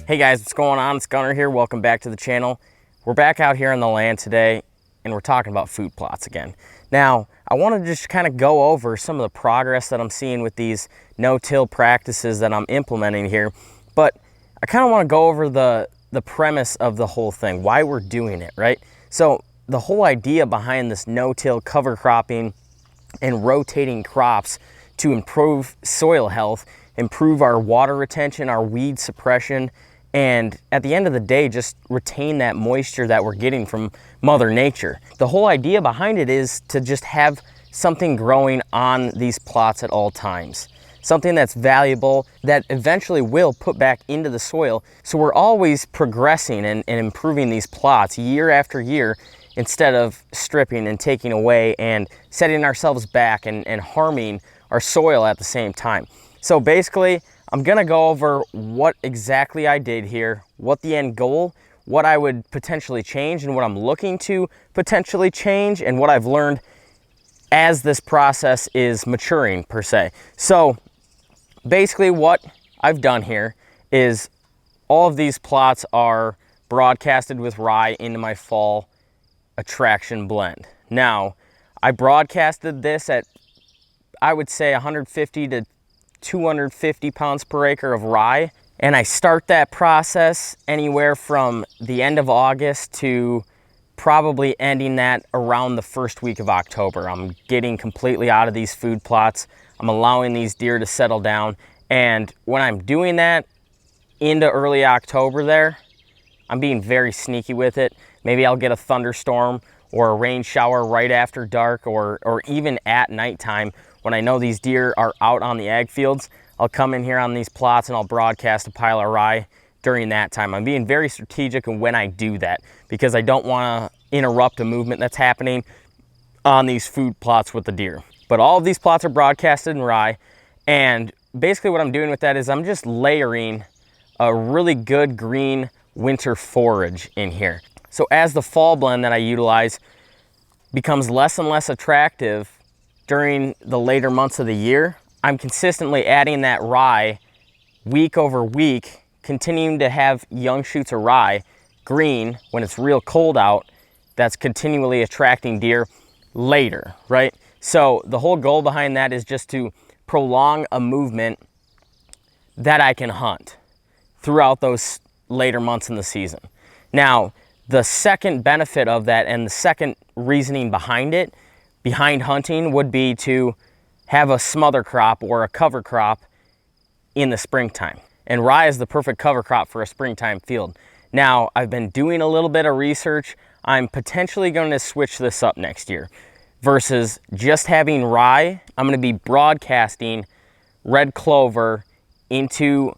Hey guys, what's going on? It's Gunnar here. Welcome back to the channel. We're back out here on the land today and we're talking about food plots again. Now, I want to just kind of go over some of the progress that I'm seeing with these no-till practices that I'm implementing here, but I kind of want to go over the premise of the whole thing, why we're doing it, right? So the whole idea behind this no-till cover cropping and rotating crops to improve soil health, improve our water retention, our weed suppression, and at the end of the day, just retain that moisture that we're getting from Mother Nature. The whole idea behind it is to just have something growing on these plots at all times. Something that's valuable that eventually will put back into the soil. So we're always progressing and improving these plots year after year instead of stripping and taking away and setting ourselves back and harming our soil at the same time. So basically, I'm gonna go over what exactly I did here, what the end goal, what I would potentially change and what I'm looking to potentially change, and what I've learned as this process is maturing per se. So basically what I've done here is all of these plots are broadcasted with rye into my fall attraction blend. Now, I broadcasted this at, I would say, 150 to 250 pounds per acre of rye. And I start that process anywhere from the end of August to probably ending that around the first week of October. I'm getting completely out of these food plots. I'm allowing these deer to settle down. And when I'm doing that into early October there, I'm being very sneaky with it. Maybe I'll get a thunderstorm or a rain shower right after dark or even at nighttime when I know these deer are out on the ag fields. I'll come in here on these plots and I'll broadcast a pile of rye during that time. I'm being very strategic in when I do that because I don't want to interrupt a movement that's happening on these food plots with the deer. But all of these plots are broadcasted in rye, and basically what I'm doing with that is I'm just layering a really good green winter forage in here. So as the fall blend that I utilize becomes less and less attractive during the later months of the year, I'm consistently adding that rye week over week, continuing to have young shoots of rye green when it's real cold out. That's continually attracting deer later, right? So the whole goal behind that is just to prolong a movement that I can hunt throughout those later months in the season. Now, the second benefit of that and the second reasoning behind it, behind hunting, would be to have a smother crop or a cover crop in the springtime. And rye is the perfect cover crop for a springtime field. Now, I've been doing a little bit of research. I'm potentially going to switch this up next year. Versus just having rye, I'm going to be broadcasting red clover into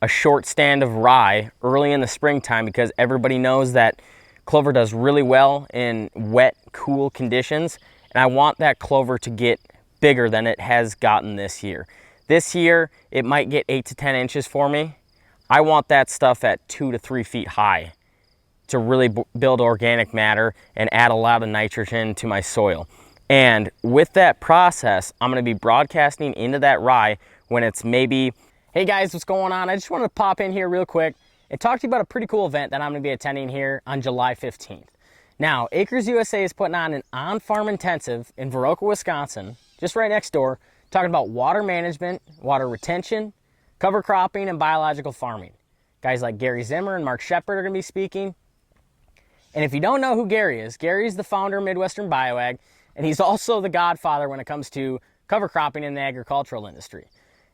a short stand of rye early in the springtime, because everybody knows that clover does really well in wet, cool conditions. And I want that clover to get bigger than it has gotten this year. This year, it might get 8 to 10 inches for me. I want that stuff at 2 to 3 feet high to really build organic matter and add a lot of nitrogen to my soil. And with that process, I'm gonna be broadcasting into that rye when it's maybe, hey guys, what's going on? I just wanted to pop in here real quick and talk to you about a pretty cool event that I'm gonna be attending here on July 15th. Now, Acres USA is putting on an on-farm intensive in Viroqua, Wisconsin, just right next door, talking about water management, water retention, cover cropping, and biological farming. Guys like Gary Zimmer and Mark Shepard are gonna be speaking. And if you don't know who Gary is the founder of Midwestern Bioag, and he's also the godfather when it comes to cover cropping in the agricultural industry.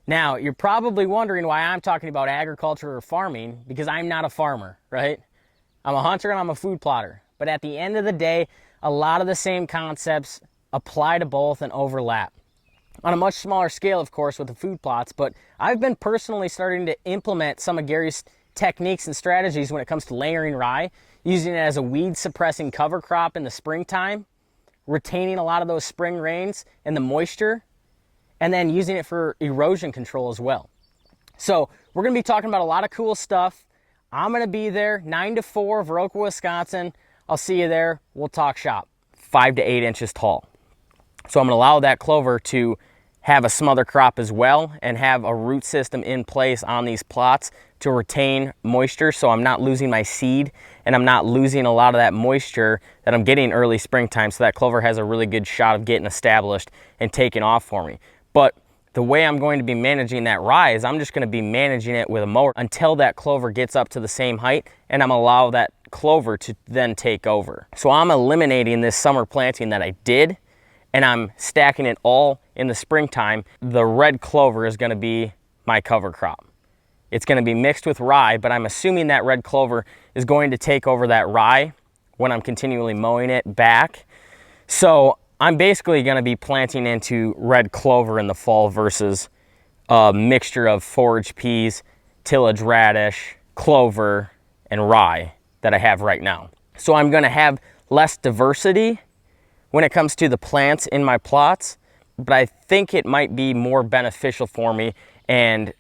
Now, you're probably wondering why I'm talking about agriculture or farming, because I'm not a farmer, right? I'm a hunter and I'm a food plotter. But at the end of the day, a lot of the same concepts apply to both and overlap. On a much smaller scale, of course, with the food plots, but I've been personally starting to implement some of Gary's techniques and strategies when it comes to layering rye, using it as a weed suppressing cover crop in the springtime, retaining a lot of those spring rains and the moisture, and then using it for erosion control as well. So we're gonna be talking about a lot of cool stuff. I'm gonna be there 9 to 4, Viroqua, Wisconsin. I'll see you there. We'll talk shop. 5 to 8 inches tall. So I'm gonna allow that clover to have a smother crop as well and have a root system in place on these plots to retain moisture, so I'm not losing my seed and I'm not losing a lot of that moisture that I'm getting early springtime, so that clover has a really good shot of getting established and taking off for me. But the way I'm going to be managing that rye is I'm just going to be managing it with a mower until that clover gets up to the same height, and I'm allow that clover to then take over. So I'm eliminating this summer planting that I did, and I'm stacking it all in the springtime. The red clover is going to be my cover crop. It's going to be mixed with rye, but I'm assuming that red clover is going to take over that rye when I'm continually mowing it back. So I'm basically going to be planting into red clover in the fall versus a mixture of forage peas, tillage radish, clover, and rye that I have right now. So I'm going to have less diversity when it comes to the plants in my plots, but I think it might be more beneficial for me and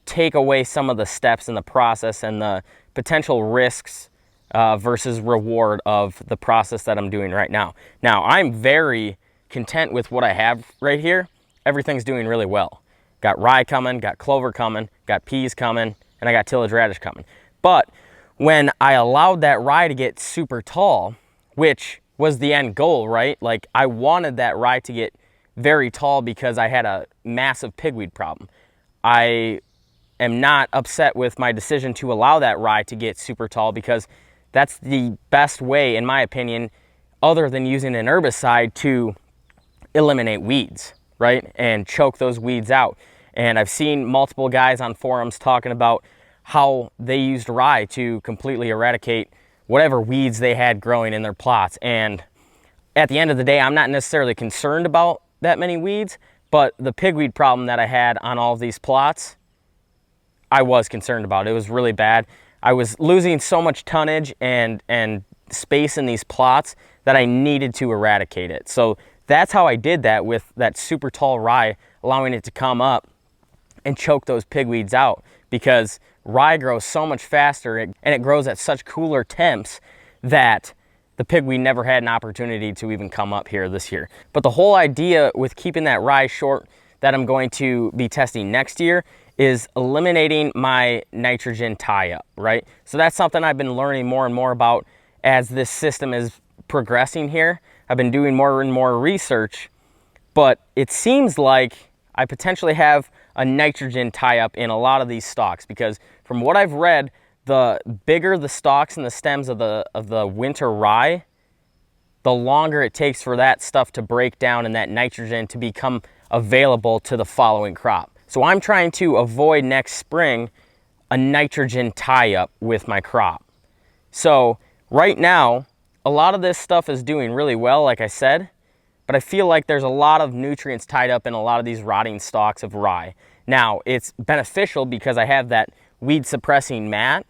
take away some of the steps in the process and the potential risks versus reward of the process that I'm doing right now. Now, I'm very content with what I have right here. Everything's doing really well. Got rye coming, got clover coming, got peas coming, and I got tillage radish coming. But when I allowed that rye to get super tall, which was the end goal, right? Like, I wanted that rye to get very tall because I had a massive pigweed problem. I am not upset with my decision to allow that rye to get super tall because that's the best way, in my opinion, other than using an herbicide, to eliminate weeds, right? And choke those weeds out. And I've seen multiple guys on forums talking about how they used rye to completely eradicate whatever weeds they had growing in their plots. And at the end of the day, I'm not necessarily concerned about that many weeds, but the pigweed problem that I had on all of these plots, I was concerned about. It was really bad. I was losing so much tonnage and space in these plots that I needed to eradicate it. So that's how I did that with that super tall rye, allowing it to come up and choke those pigweeds out, because rye grows so much faster and it grows at such cooler temps that the pigweed never had an opportunity to even come up here this year. But the whole idea with keeping that rye short that I'm going to be testing next year is eliminating my nitrogen tie-up, right? So that's something I've been learning more and more about as this system is progressing here. I've been doing more and more research, but it seems like I potentially have a nitrogen tie-up in a lot of these stalks, because from what I've read, the bigger the stalks and the stems of the winter rye, the longer it takes for that stuff to break down and that nitrogen to become available to the following crop. So I'm trying to avoid next spring a nitrogen tie-up with my crop. So right now, a lot of this stuff is doing really well, like I said, but I feel like there's a lot of nutrients tied up in a lot of these rotting stalks of rye. Now, it's beneficial because I have that weed suppressing mat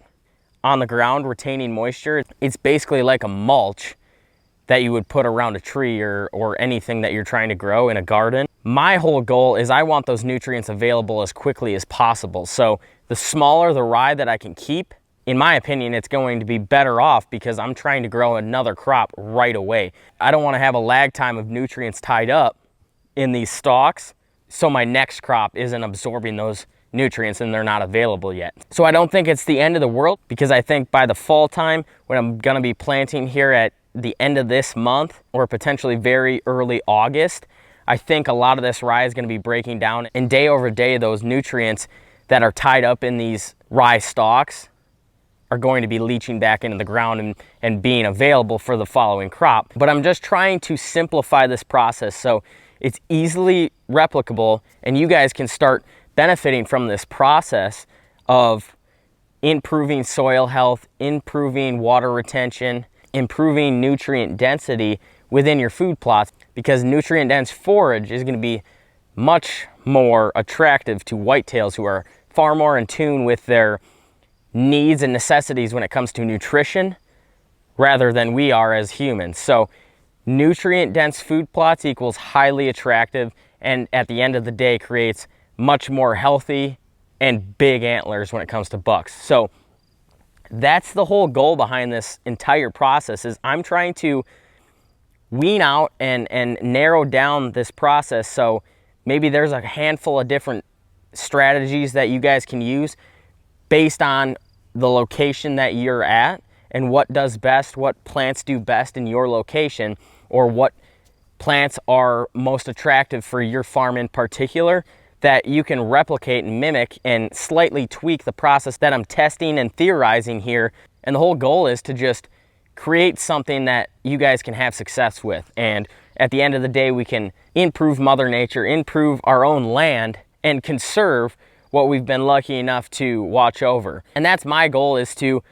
on the ground retaining moisture. It's basically like a mulch that you would put around a tree or anything that you're trying to grow in a garden. My whole goal is I want those nutrients available as quickly as possible. So the smaller the rye that I can keep, in my opinion, it's going to be better off because I'm trying to grow another crop right away. I don't want to have a lag time of nutrients tied up in these stalks, so my next crop isn't absorbing those nutrients and they're not available yet. So I don't think it's the end of the world, because I think by the fall time, when I'm going to be planting here at the end of this month or potentially very early August, I think a lot of this rye is going to be breaking down, and day over day those nutrients that are tied up in these rye stalks are going to be leaching back into the ground and being available for the following crop. But I'm just trying to simplify this process so it's easily replicable and you guys can start benefiting from this process of improving soil health, improving water retention, improving nutrient density within your food plots, because nutrient dense forage is going to be much more attractive to whitetails who are far more in tune with their needs and necessities when it comes to nutrition rather than we are as humans. So nutrient dense food plots equals highly attractive, and at the end of the day creates much more healthy and big antlers when it comes to bucks. So that's the whole goal behind this entire process, is I'm trying to wean out and narrow down this process so maybe there's a handful of different strategies that you guys can use based on the location that you're at and what does best, what plants do best in your location, or what plants are most attractive for your farm in particular, that you can replicate and mimic and slightly tweak the process that I'm testing and theorizing here. And the whole goal is to just create something that you guys can have success with. And at the end of the day, we can improve Mother Nature, improve our own land, and conserve what we've been lucky enough to watch over. And that's my goal, is to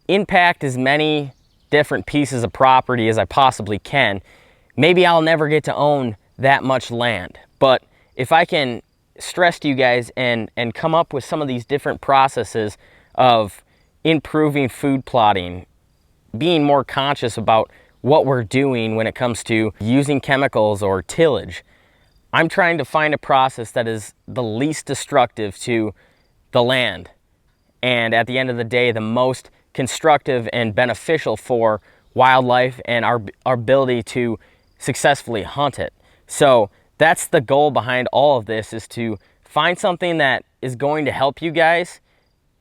impact as many different pieces of property as I possibly can. Maybe I'll never get to own that much land, but if I can stress to you guys and come up with some of these different processes of improving food plotting, being more conscious about what we're doing when it comes to using chemicals or tillage, I'm trying to find a process that is the least destructive to the land, and at the end of the day, the most constructive and beneficial for wildlife and our ability to successfully hunt it. So that's the goal behind all of this, is to find something that is going to help you guys,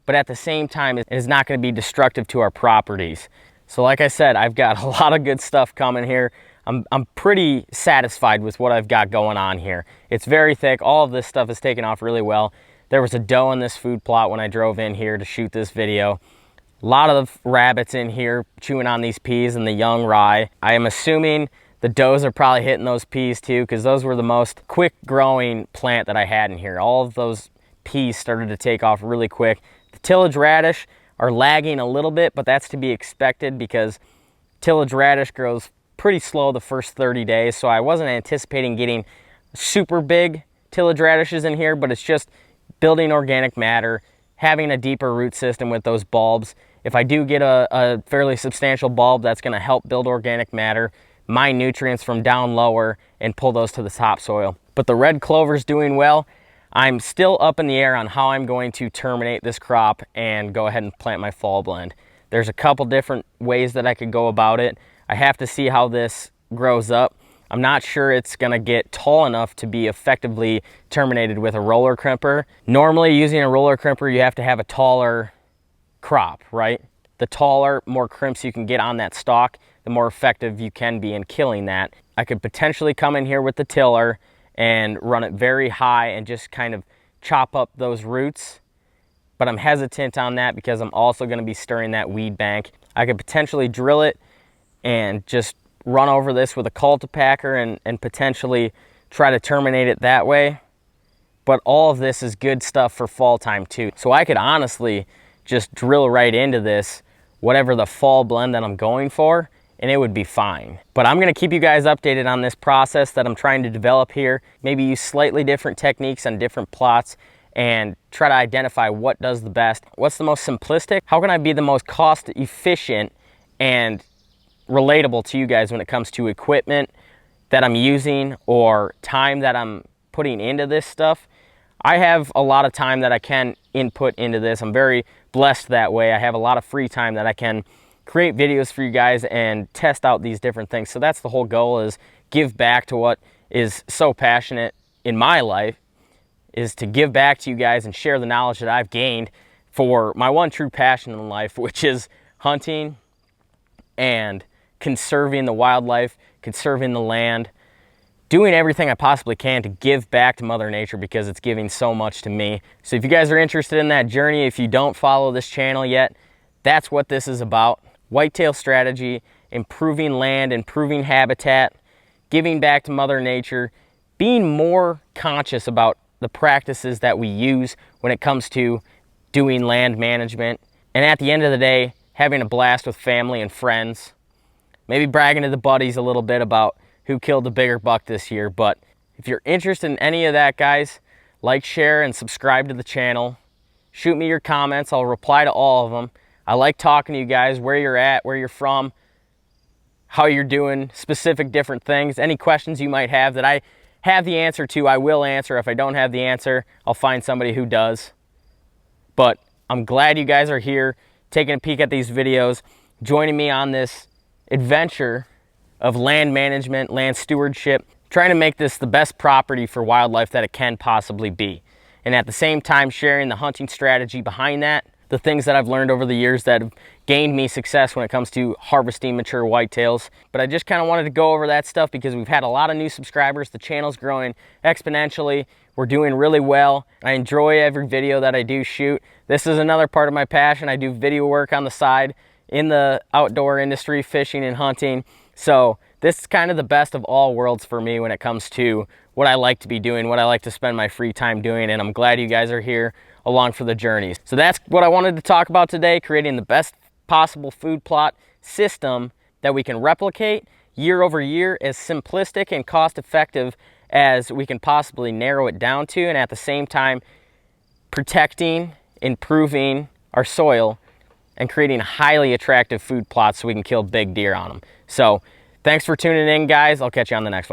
but at the same time, it is not going to be destructive to our properties. So like I said, I've got a lot of good stuff coming here. I'm pretty satisfied with what I've got going on here. It's very thick. All of this stuff is taking off really well. There was a doe in this food plot when I drove in here to shoot this video. A lot of rabbits in here chewing on these peas and the young rye. I am assuming the does are probably hitting those peas too, because those were the most quick growing plant that I had in here. All of those peas started to take off really quick. The tillage radish are lagging a little bit, but that's to be expected because tillage radish grows pretty slow the first 30 days. So I wasn't anticipating getting super big tillage radishes in here, but it's just building organic matter, having a deeper root system with those bulbs. If I do get a fairly substantial bulb, that's going to help build organic matter, mine nutrients from down lower, and pull those to the topsoil. But the red clover's doing well. I'm still up in the air on how I'm going to terminate this crop and go ahead and plant my fall blend. There's a couple different ways that I could go about it. I have to see how this grows up. I'm not sure it's gonna get tall enough to be effectively terminated with a roller crimper. Normally, using a roller crimper, you have to have a taller crop, right? The taller, more crimps you can get on that stalk, the more effective you can be in killing that. I could potentially come in here with the tiller and run it very high and just kind of chop up those roots, but I'm hesitant on that because I'm also gonna be stirring that weed bank. I could potentially drill it and just run over this with a cultipacker and potentially try to terminate it that way. But all of this is good stuff for fall time too. So I could honestly just drill right into this, whatever the fall blend that I'm going for, and it would be fine. But I'm gonna keep you guys updated on this process that I'm trying to develop here. Maybe use slightly different techniques on different plots and try to identify what does the best. What's the most simplistic? How can I be the most cost efficient and relatable to you guys when it comes to equipment that I'm using or time that I'm putting into this stuff? I have a lot of time that I can input into this. I'm very blessed that way. I have a lot of free time that I can create videos for you guys and test out these different things. So that's the whole goal, is give back to what is so passionate in my life, is to give back to you guys and share the knowledge that I've gained for my one true passion in life, which is hunting and conserving the wildlife, conserving the land, doing everything I possibly can to give back to Mother Nature because it's giving so much to me. So if you guys are interested in that journey, if you don't follow this channel yet, that's what this is about. Whitetail strategy, improving land, improving habitat, giving back to Mother Nature, being more conscious about the practices that we use when it comes to doing land management, and at the end of the day, having a blast with family and friends. Maybe bragging to the buddies a little bit about who killed the bigger buck this year. But if you're interested in any of that, guys, like, share, and subscribe to the channel. Shoot me your comments. I'll reply to all of them. I like talking to you guys, where you're at, where you're from, how you're doing, specific different things. Any questions you might have that I have the answer to, I will answer. If I don't have the answer, I'll find somebody who does. But I'm glad you guys are here, taking a peek at these videos, joining me on this adventure of land management, land stewardship, trying to make this the best property for wildlife that it can possibly be. And at the same time, sharing the hunting strategy behind that, the things that I've learned over the years that have gained me success when it comes to harvesting mature whitetails. But I just kind of wanted to go over that stuff because we've had a lot of new subscribers. The channel's growing exponentially. We're doing really well. I enjoy every video that I do shoot. This is another part of my passion. I do video work on the side in the outdoor industry, fishing and hunting. So this is kind of the best of all worlds for me when it comes to what I like to be doing, what I like to spend my free time doing, and I'm glad you guys are here along for the journey. So that's what I wanted to talk about today, creating the best possible food plot system that we can replicate year over year, as simplistic and cost effective as we can possibly narrow it down to, and at the same time protecting, improving our soil, and creating highly attractive food plots so we can kill big deer on them. So thanks for tuning in, guys. I'll catch you on the next one.